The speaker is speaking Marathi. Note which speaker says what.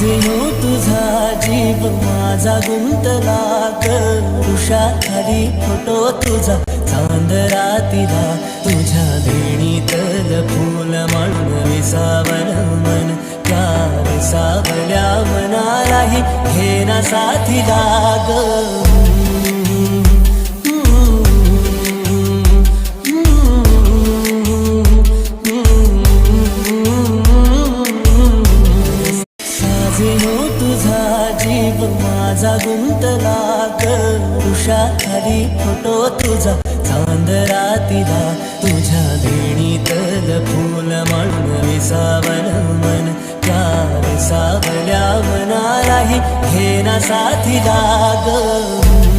Speaker 1: साजेनो तुझा जीव माझा गुंतला ग उषाखाली फोटो तुझा चांद रातीला तुझ्या वेणीतल फूल म्हणून विसावल मन त्या विसावल्या मनालाही घेना साथीला ग तुझा जीव माझा गुंतला ग उषाखाली फोटो तुझा चांद रातीला तुझ्या वेणीतल फूल म्हणून विसावल मन त्या विसावल्या मनालाही घेना साथीला ग